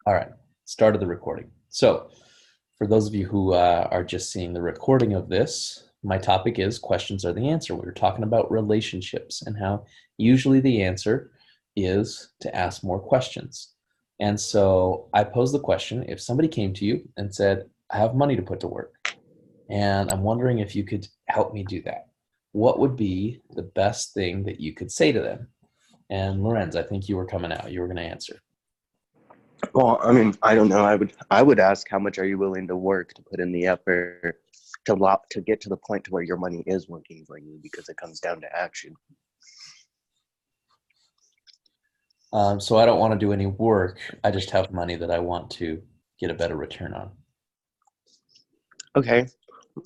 All right, start of the recording. So, for those of you who are just seeing the recording of this, my topic is questions are the answer. We were talking about relationships and how usually the answer is to ask more questions. And so I posed the question, if somebody came to you and said, I have money to put to work, and I'm wondering if you could help me do that, what would be the best thing that you could say to them? And Lorenz, I think you were coming out. You were going to answer. Well, I mean, I don't know. I would ask, how much are you willing to work to put in the effort to get to the point to where your money is working for you, because it comes down to action. So I don't want to do any work. I just have money that I want to get a better return on. Okay,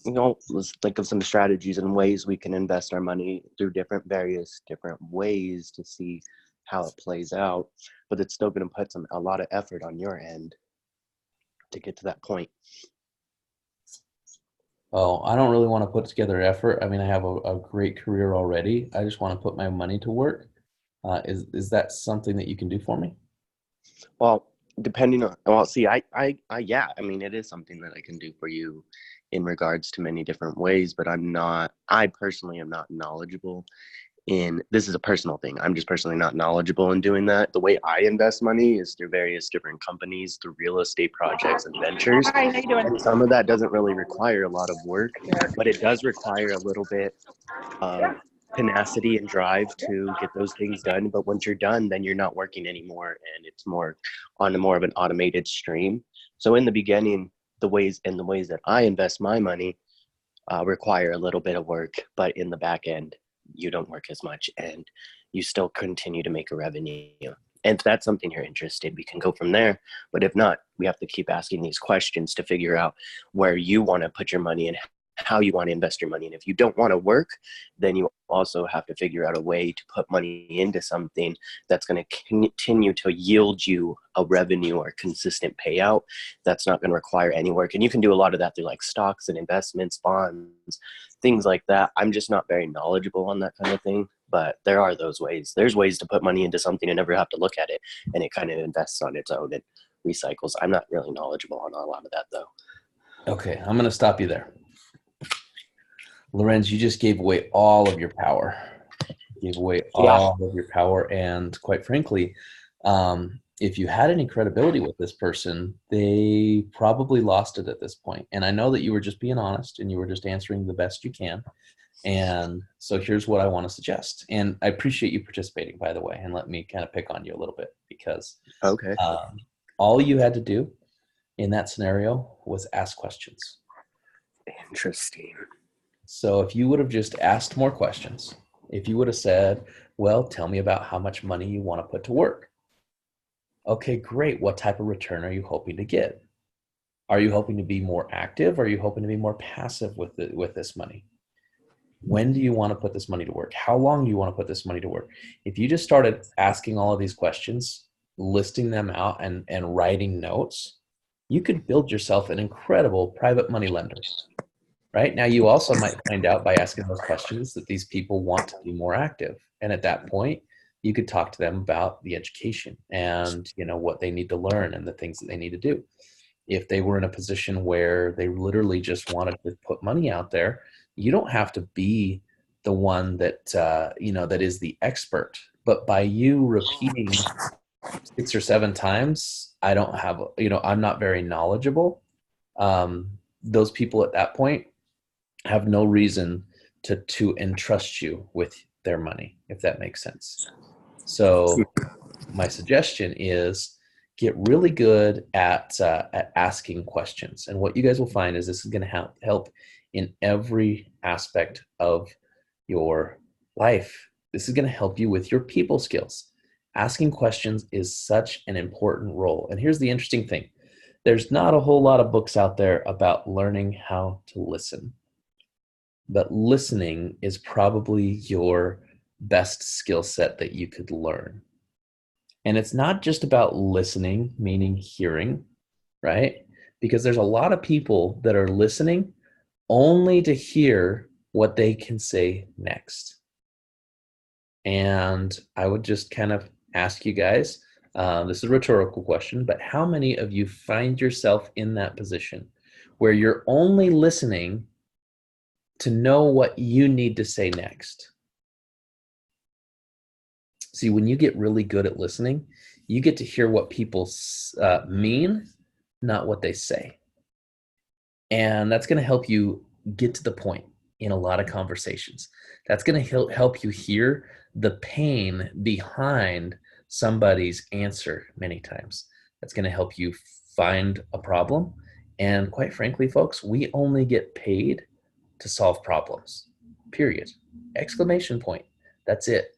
let's think of some strategies and ways we can invest our money through various different ways to see how it plays out. But it's still going to put a lot of effort on your end to get to that point. Oh, I don't really want to put together effort. I mean, I have a great career already. I just want to put my money to work. Is that something that you can do for me? Well, depending on, well, see, yeah, I mean, it is something that I can do for you in regards to many different ways, but I personally am not knowledgeable this is a personal thing. I'm just personally not knowledgeable in doing that. The way I invest money is through various different companies, through real estate projects and ventures. Hi, how you doing? And some of that doesn't really require a lot of work, but it does require a little bit of tenacity and drive to get those things done. But once you're done, then you're not working anymore, and it's more on more of an automated stream. So in the beginning, the ways that I invest my money require a little bit of work, but in the back end, you don't work as much and you still continue to make a revenue. And if that's something you're interested, we can go from there. But if not, we have to keep asking these questions to figure out where you want to put your money and how you want to invest your money. And if you don't want to work, then you also have to figure out a way to put money into something that's going to continue to yield you a revenue or consistent payout that's not going to require any work. And you can do a lot of that through like stocks and investments, bonds, things like that. I'm just not very knowledgeable on that kind of thing, but there are those ways. There's ways to put money into something and never have to look at it, and it kind of invests on its own and recycles. I'm not really knowledgeable on a lot of that though. Okay, I'm going to stop you there. Lorenz, you just gave away all of your power. You gave away all of your power. And quite frankly, if you had any credibility with this person, they probably lost it at this point. And I know that you were just being honest and you were just answering the best you can. And so here's what I want to suggest. And I appreciate you participating, by the way, and let me kind of pick on you a little bit because Okay. all you had to do in that scenario was ask questions. Interesting. So if you would have just asked more questions, if you would have said, well, tell me about how much money you want to put to work. Okay, great. What type of return are you hoping to get? Are you hoping to be more active? Or are you hoping to be more passive with this money? When do you want to put this money to work? How long do you want to put this money to work? If you just started asking all of these questions, listing them out and writing notes, you could build yourself an incredible private money lender. Right? Now, you also might find out by asking those questions that these people want to be more active. And at that point, you could talk to them about the education and, what they need to learn and the things that they need to do. If they were in a position where they literally just wanted to put money out there, you don't have to be the one that, that is the expert. But by you repeating 6 or 7 times, I'm not very knowledgeable. Those people at that point have no reason to entrust you with their money, if that makes sense. So my suggestion is get really good at asking questions. And what you guys will find is this is going to help in every aspect of your life. This is going to help you with your people skills. Asking questions is such an important role. And here's the interesting thing. There's not a whole lot of books out there about learning how to listen. But listening is probably your best skill set that you could learn. And it's not just about listening, meaning hearing, right? Because there's a lot of people that are listening only to hear what they can say next. And I would just kind of ask you guys, This is a rhetorical question, but how many of you find yourself in that position where you're only listening to know what you need to say next? See, when you get really good at listening, you get to hear what people mean, not what they say. And that's going to help you get to the point in a lot of conversations. That's going to help you hear the pain behind somebody's answer many times. That's going to help you find a problem. And quite frankly, folks, we only get paid to solve problems, period. Exclamation point. That's it.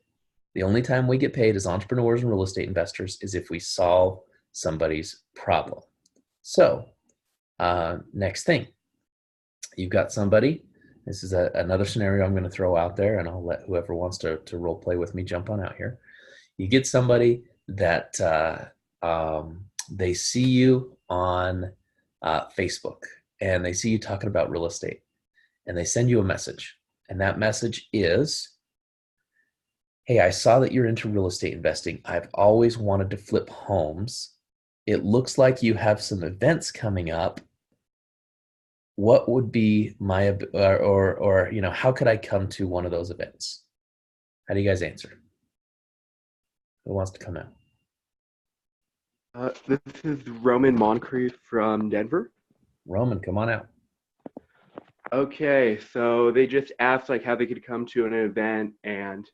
The only time we get paid as entrepreneurs and real estate investors is if we solve somebody's problem. So, next thing, you've got somebody. This is another scenario I'm going to throw out there, and I'll let whoever wants to role play with me jump on out here. You get somebody that they see you on Facebook, and they see you talking about real estate, and they send you a message. And that message is, hey, I saw that you're into real estate investing. I've always wanted to flip homes. It looks like you have some events coming up. What would be my, or you know, how could I come to one of those events? How do you guys answer? Who wants to come out? This is Roman Moncrief from Denver. Roman, come on out. Okay, so they just asked like how they could come to an event, and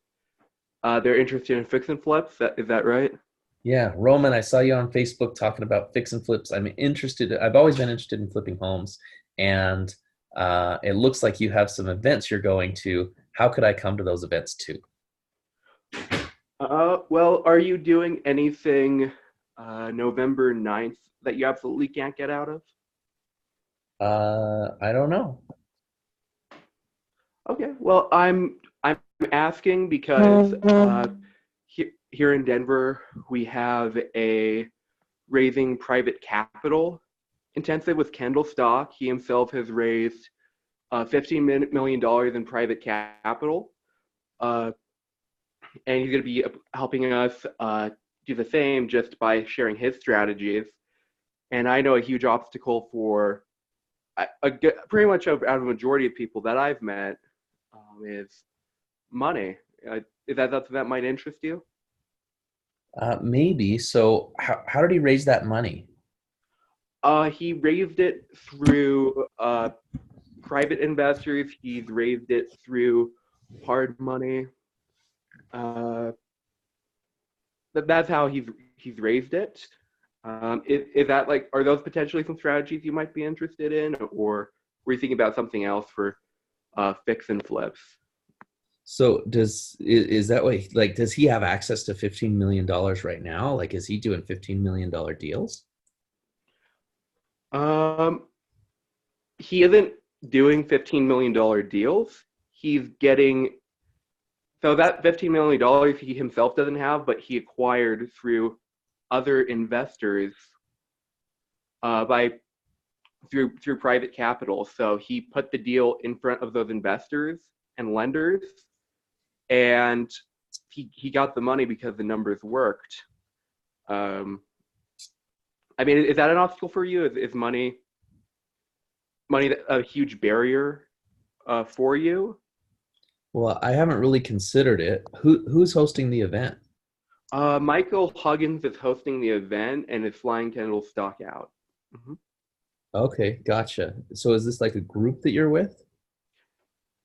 they're interested in fix and flips. Is that right? Yeah, Roman, I saw you on Facebook talking about fix and flips. I'm interested. I've always been interested in flipping homes, and it looks like you have some events you're going to. How could I come to those events too? Well, are you doing anything November 9th that you absolutely can't get out of? I don't know. Okay, well, I'm asking because here in Denver we have a raising private capital intensive with Kendall Stock. He himself has raised $15 million in private capital, and he's going to be helping us do the same just by sharing his strategies. And I know a huge obstacle for pretty much out of the majority of people that I've met is money. Is that something that might interest you? Maybe. So how did he raise that money? He raised it through private investors. He's raised it through hard money. That's how he's raised it. Is that like, are those potentially some strategies you might be interested in, or were you thinking about something else for fix and flips? So is that way? Like, does he have access to $15 million right now? Like, is he doing $15 million deals? He isn't doing $15 million deals. He's getting, so that $15 million he himself doesn't have, but he acquired through other investors through private capital. So he put the deal in front of those investors and lenders, and he got the money because the numbers worked. I mean, is that an obstacle for you? Is money a huge barrier for you? Well, I haven't really considered it. Who's hosting the event? Michael Huggins is hosting the event and is flying Kendall Stock out. Mm-hmm. Okay, gotcha. So is this like a group that you're with?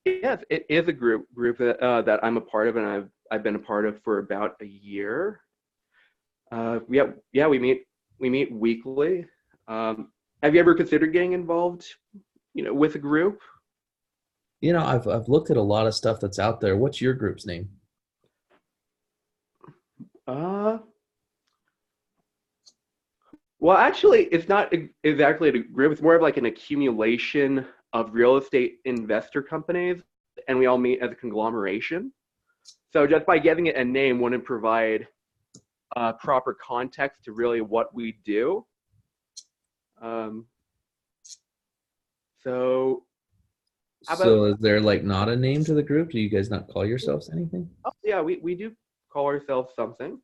Yes, it is a group that I'm a part of, and I've been a part of for about a year. We meet weekly. Have you ever considered getting involved, with a group? You know, I've looked at a lot of stuff that's out there. What's your group's name? Well, actually, it's not exactly a group. It's more of like an accumulation of real estate investor companies, and we all meet as a conglomeration. So just by giving it a name wouldn't provide proper context to really what we do. So is there like not a name to the group? Do you guys not call yourselves anything? Oh, yeah, we do call ourselves something.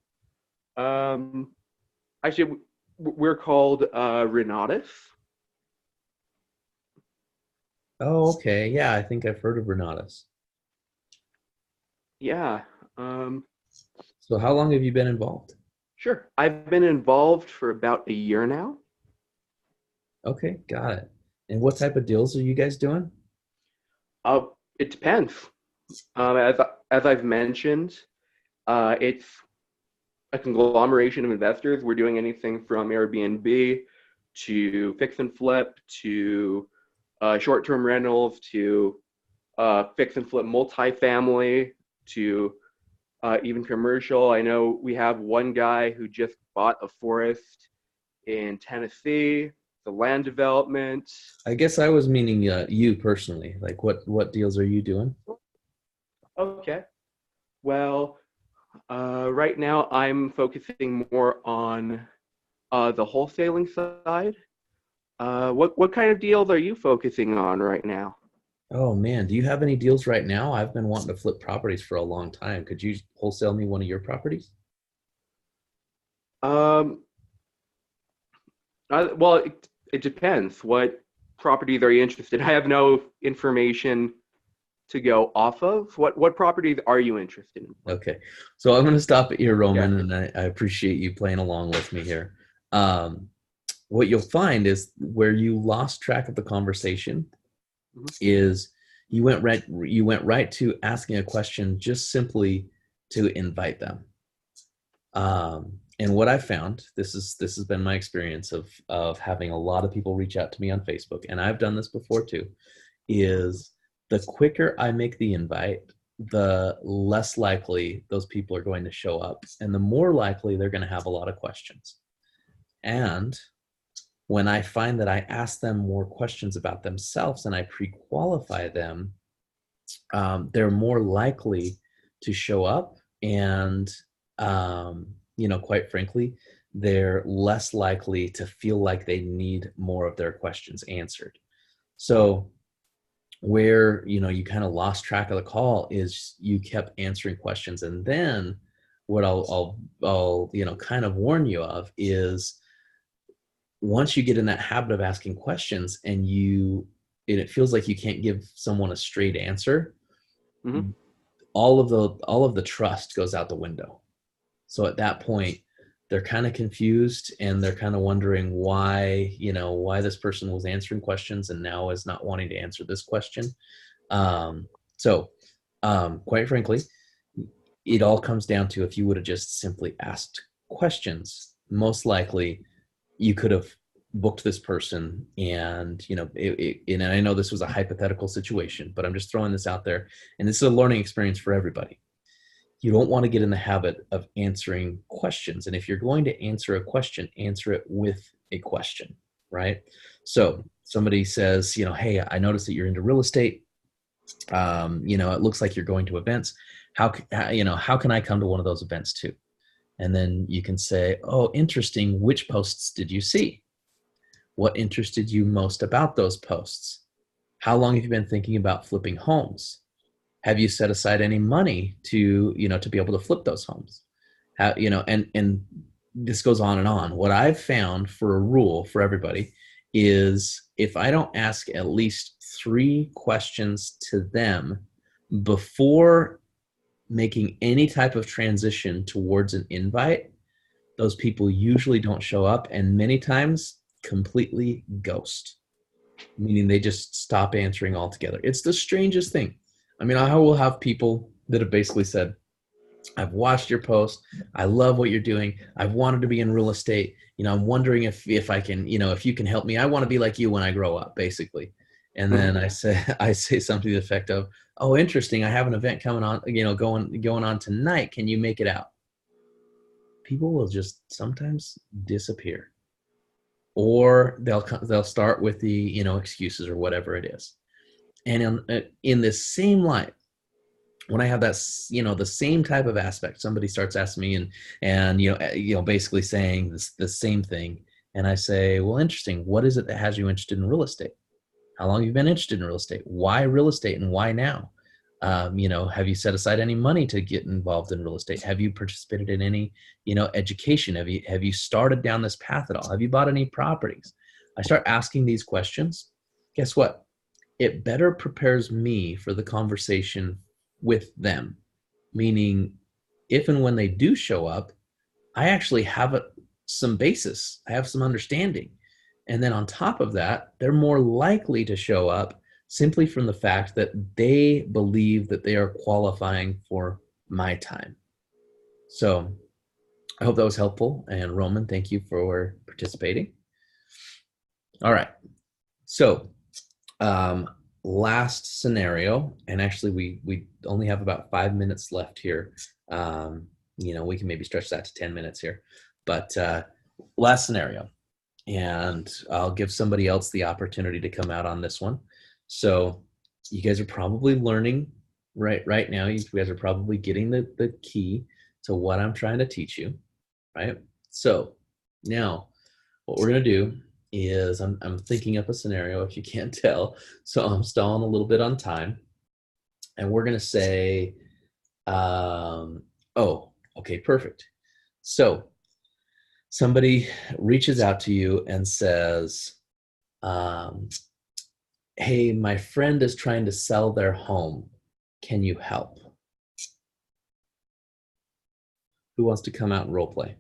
Actually, we're called Renatus. Oh, okay. Yeah, I think I've heard of Renatus. Yeah. So how long have you been involved? Sure. I've been involved for about a year now. Okay, got it. And what type of deals are you guys doing? It depends. As I've mentioned, it's a conglomeration of investors. We're doing anything from Airbnb to fix and flip to short-term rentals to fix and flip multifamily to even commercial. I know we have one guy who just bought a forest in Tennessee, the land development. I guess I was meaning you personally. Like what deals are you doing? Okay. Well, right now I'm focusing more on the wholesaling side. What kind of deals are you focusing on right now? Oh man, do you have any deals right now? I've been wanting to flip properties for a long time. Could you wholesale me one of your properties? Um, well, it depends. What properties are you interested in? I have no information to go off of. What properties are you interested in? Okay. So I'm going to stop it here, Yeah. Roman, and I appreciate you playing along with me here. Um, what you'll find is where you lost track of the conversation Mhm. is you went right to asking a question just simply to invite them. And what I found, this has been my experience of having a lot of people reach out to me on Facebook, and I've done this before too, is the quicker I make the invite, the less likely those people are going to show up, and the more likely they're going to have a lot of questions. And when I find that I ask them more questions about themselves and I pre-qualify them, they're more likely to show up, and quite frankly, they're less likely to feel like they need more of their questions answered. So where you kind of lost track of the call is you kept answering questions, and then what I'll kind of warn you of is once you get in that habit of asking questions and it feels like you can't give someone a straight answer, Mm-hmm. all of the trust goes out the window. So at that point, they're kind of confused and they're kind of wondering why this person was answering questions and now is not wanting to answer this question. So quite frankly, it all comes down to if you would have just simply asked questions, most likely you could have booked this person. And and I know this was a hypothetical situation, but I'm just throwing this out there, and this is a learning experience for everybody. You don't want to get in the habit of answering questions, and if you're going to answer a question, answer it with a question, right? So somebody says, hey, I noticed that you're into real estate. It looks like you're going to events. How can I come to one of those events too? And then you can say, oh, interesting. Which posts did you see? What interested you most about those posts? How long have you been thinking about flipping homes? Have you set aside any money to be able to flip those homes? And this goes on and on. What I've found for a rule for everybody is if I don't ask at least 3 questions to them before making any type of transition towards an invite, those people usually don't show up, and many times completely ghost, meaning they just stop answering altogether. It's the strangest thing. I mean, I will have people that have basically said, I've watched your post. I love what you're doing. I've wanted to be in real estate. I'm wondering if I can, if you can help me. I want to be like you when I grow up, basically. And then I say something to the effect of, oh, interesting. I have an event coming on, going on tonight. Can you make it out? People will just sometimes disappear, or they'll start with the excuses or whatever it is. And in this same light, when I have that the same type of aspect, somebody starts asking me and basically saying the same thing, and I say, well, interesting. What is it that has you interested in real estate? How long have you been interested in real estate? Why real estate and why now? Have you set aside any money to get involved in real estate? Have you participated in any, education? Have you started down this path at all? Have you bought any properties? I start asking these questions. Guess what? It better prepares me for the conversation with them. Meaning, if and when they do show up, I actually have some basis. I have some understanding. And then on top of that, they're more likely to show up simply from the fact that they believe that they are qualifying for my time. So I hope that was helpful. And Roman, thank you for participating. All right. So last scenario, and actually we only have about 5 minutes left here. We can maybe stretch that to 10 minutes here. But last scenario, and I'll give somebody else the opportunity to come out on this one. So you guys are probably learning right now. You guys are probably getting the key to what I'm trying to teach you, right? So now what we're going to do is I'm thinking up a scenario, if you can't tell. So I'm stalling a little bit on time. And we're going to say, okay, perfect. So somebody reaches out to you and says, hey, my friend is trying to sell their home. Can you help? Who wants to come out and role play?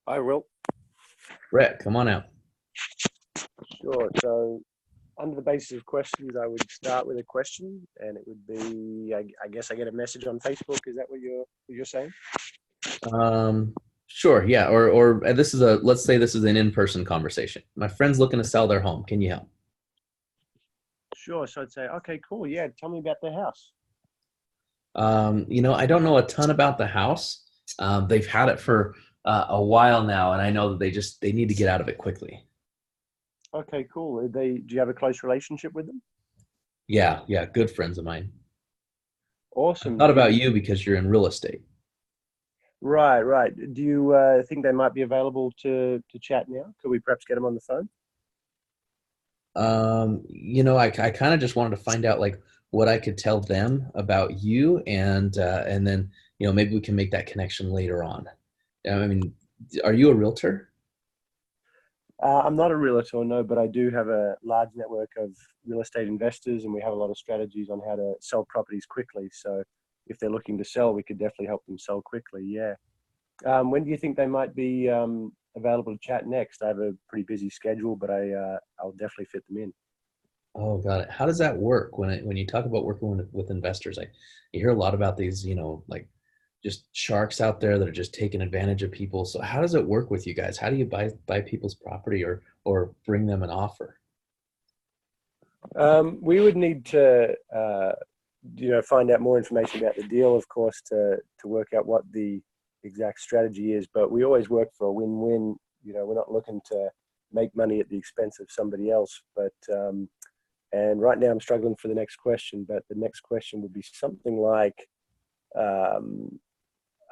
I will. Brett, come on out. Sure. So under the basis of questions, I would start with a question, and it would be, I guess I get a message on Facebook. Is that what you're saying? Sure. Yeah. Or this is let's say this is an in-person conversation. My friend's looking to sell their home. Can you help? Sure. So I'd say, okay, cool. Yeah. Tell me about their house. I don't know a ton about the house. They've had it for a while now, and I know that they need to get out of it quickly. Okay, cool. Do you have a close relationship with them? Yeah. Good friends of mine. Awesome. I thought about you because you're in real estate. Right. Do you think they might be available to chat now? Could we perhaps get them on the phone? I kind of just wanted to find out like what I could tell them about you, and then maybe we can make that connection later on. I mean, are you a realtor? I'm not a realtor, no, but I do have a large network of real estate investors, and we have a lot of strategies on how to sell properties quickly. So if they're looking to sell, we could definitely help them sell quickly. Yeah. When do you think they might be available to chat next? I have a pretty busy schedule, but I'll definitely fit them in. Oh, got it. How does that work when you talk about working with investors? You hear a lot about these, like just sharks out there that are just taking advantage of people. So how does it work with you guys? How do you buy people's property or bring them an offer? We would need to find out more information about the deal, of course, to work out what the exact strategy is. But we always work for a win-win. We're not looking to make money at the expense of somebody else. But and right now I'm struggling for the next question. But the next question would be something like,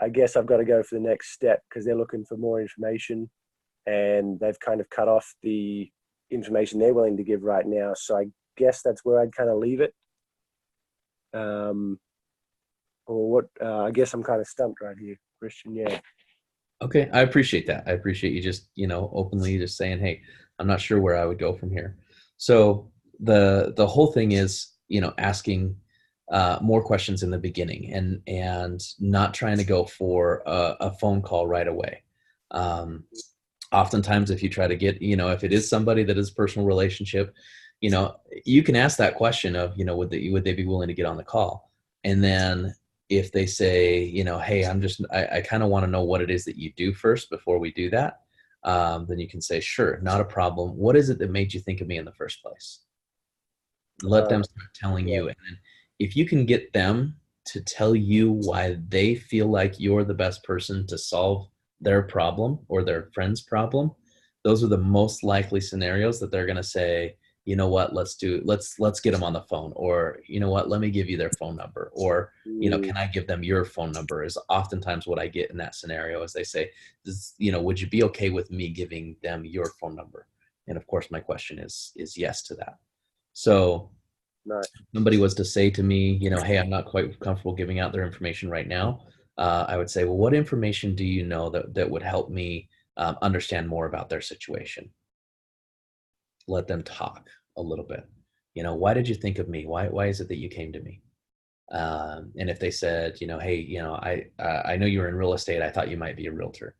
I guess I've got to go for the next step because they're looking for more information, and they've kind of cut off the information they're willing to give right now. So I guess that's where I'd kind of leave it. I guess I'm kind of stumped right here, Christian. Yeah. Okay. I appreciate that. I appreciate you just, openly just saying, hey, I'm not sure where I would go from here. So the whole thing is, asking more questions in the beginning and not trying to go for a phone call right away. Oftentimes if you try to get, if it is somebody that is a personal relationship, you can ask that question of, would they be willing to get on the call? And then if they say, hey, I kind of want to know what it is that you do first before we do that. Then you can say, sure, not a problem. What is it that made you think of me in the first place? Let them start telling you. And then if you can get them to tell you why they feel like you're the best person to solve their problem or their friend's problem, those are the most likely scenarios that they're going to say, you know what, let's get them on the phone, or you know what, let me give you their phone number, or you know, can I give them your phone number, is oftentimes what I get in that scenario. Is they say, you know, would you be okay with me giving them your phone number? And of course my question is yes to that. So Nice. if somebody was to say to me, you know, hey, I'm not quite comfortable giving out their information right now, I would say, well, what information do you know that would help me understand more about their situation? Let them talk a little bit. You know, why did you think of me? Why is it that you came to me? And if they said, you know, hey, you know, I know you're in real estate. I thought you might be a realtor.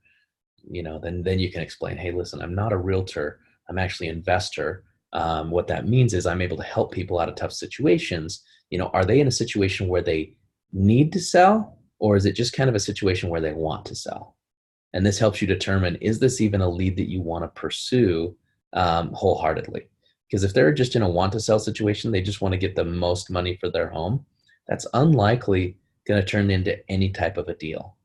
You know, then you can explain, hey, listen, I'm not a realtor. I'm actually an investor. What that means is I'm able to help people out of tough situations. You know, are they in a situation where they need to sell, or is it just kind of a situation where they want to sell? And this helps you determine, is this even a lead that you want to pursue wholeheartedly? Because if they're just in a want to sell situation, they just want to get the most money for their home, that's unlikely going to turn into any type of a deal.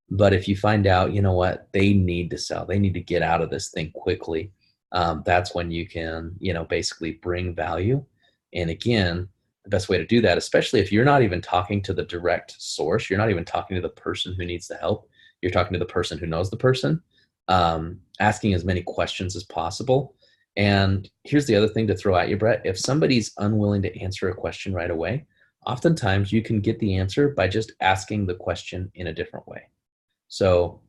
But if you find out, you know what, they need to sell, they need to get out of this thing quickly, that's when you can, you know, basically bring value. And again, the best way to do that, especially if you're not even talking to the direct source, you're not even talking to the person who needs the help, you're talking to the person who knows the person, asking as many questions as possible. And here's the other thing to throw at you, Brett. If somebody's unwilling to answer a question right away, oftentimes you can get the answer by just asking the question in a different way. So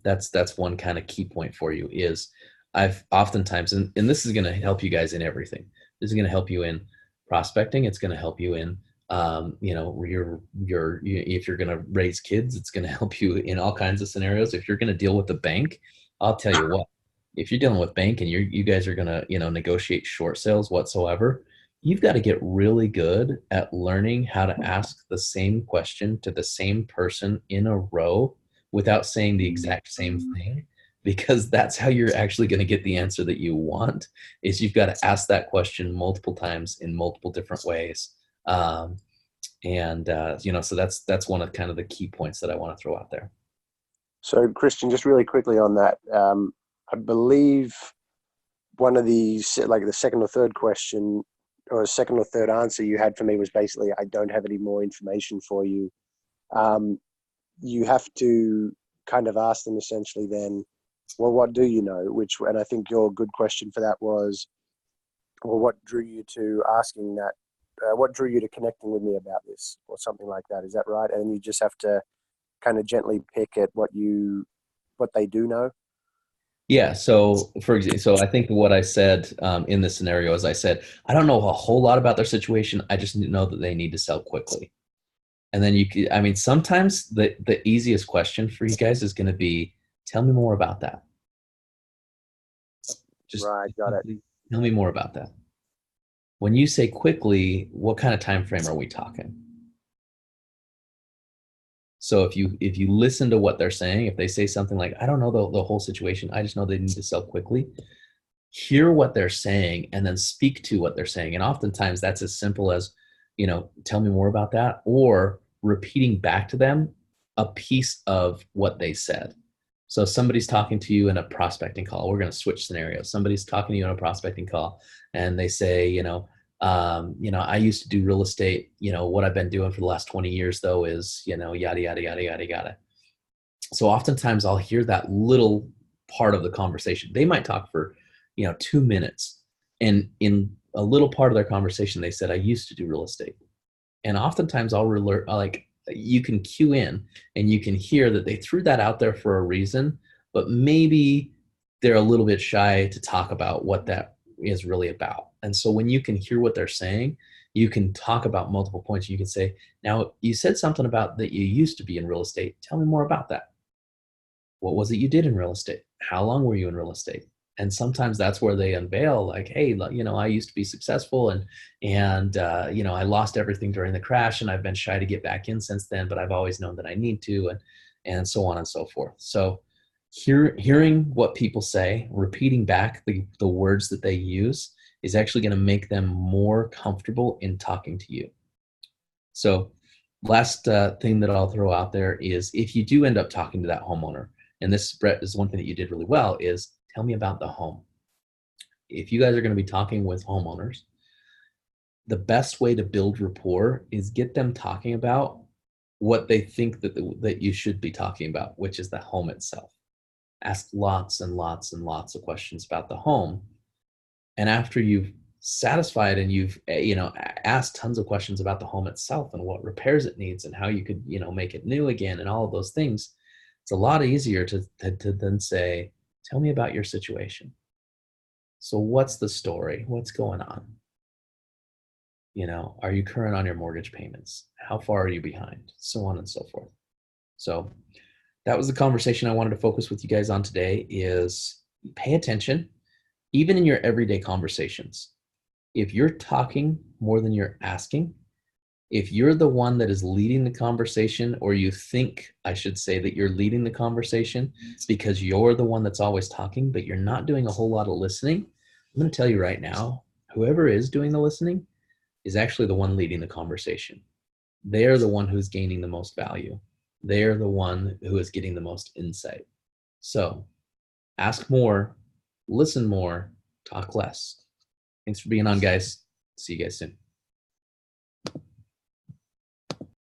that's one kind of key point for you. Is I've oftentimes, and this is going to help you guys in everything. This is going to help you in prospecting. It's going to help you in, you know, if you're going to raise kids, it's going to help you in all kinds of scenarios. If you're going to deal with the bank, I'll tell you what, if you're dealing with bank and you guys are going to, you know, negotiate short sales whatsoever, you've got to get really good at learning how to ask the same question to the same person in a row without saying the exact same thing, because that's how you're actually going to get the answer that you want. Is you've got to ask that question multiple times in multiple different ways. You know, so that's one of kind of the key points that I want to throw out there. So Christian, just really quickly on that, I believe one of these, like the second or third question or a second or third answer you had for me was basically, I don't have any more information for you. You have to kind of ask them essentially then, well, what do you know? And I think your good question for that was, well, what drew you to asking that? What drew you to connecting with me about this, or something like that? Is that right? And you just have to kind of gently pick at what they do know. Yeah. So for example, so I think what I said in this scenario is I said, I don't know a whole lot about their situation. I just know that they need to sell quickly. And then I mean, sometimes the easiest question for you guys is going to be, tell me more about that. Just Right. Got it. tell me more about that. When you say quickly, what kind of time frame are we talking? So if you listen to what they're saying, if they say something like, I don't know the whole situation, I just know they need to sell quickly, hear what they're saying and then speak to what they're saying. And oftentimes that's as simple as, you know, tell me more about that, or repeating back to them a piece of what they said. So somebody's talking to you in a prospecting call. We're going to switch scenarios. Somebody's talking to you in a prospecting call and they say, you know, I used to do real estate. You know, what I've been doing for the last 20 years though is, you know, yada, yada, yada, yada, yada. So oftentimes I'll hear that little part of the conversation. They might talk for, you know, 2 minutes. And in a little part of their conversation, they said, I used to do real estate. And oftentimes you can cue in and you can hear that they threw that out there for a reason, but maybe they're a little bit shy to talk about what that is really about. And so when you can hear what they're saying, you can talk about multiple points. You can say, now you said something about that you used to be in real estate. Tell me more about that. What was it you did in real estate? How long were you in real estate? And sometimes that's where they unveil, like, hey, you know, I used to be successful and you know, I lost everything during the crash and I've been shy to get back in since then, but I've always known that I need to, and so on and so forth. So hearing what people say, repeating back the words that they use is actually going to make them more comfortable in talking to you. So last thing that I'll throw out there is, if you do end up talking to that homeowner, and this, Brett, is one thing that you did really well, is tell me about the home. if you guys are going to be talking with homeowners, the best way to build rapport is get them talking about what they think that you should be talking about, which is the home itself. Ask lots and lots and lots of questions about the home. And after you've satisfied and you've asked tons of questions about the home itself and what repairs it needs and how you could make it new again and all of those things, it's a lot easier to then say, tell me about your situation. So what's the story? What's going on? Are you current on your mortgage payments? How far are you behind? So on and so forth. So that was the conversation I wanted to focus with you guys on today, is pay attention, even in your everyday conversations. If you're talking more than you're asking, if you're the one that is leading the conversation, or you think, I should say, that you're leading the conversation because you're the one that's always talking, but you're not doing a whole lot of listening, I'm going to tell you right now, whoever is doing the listening is actually the one leading the conversation. They're the one who's gaining the most value. They're the one who is getting the most insight. So ask more, listen more, talk less. Thanks for being on, guys. See you guys soon.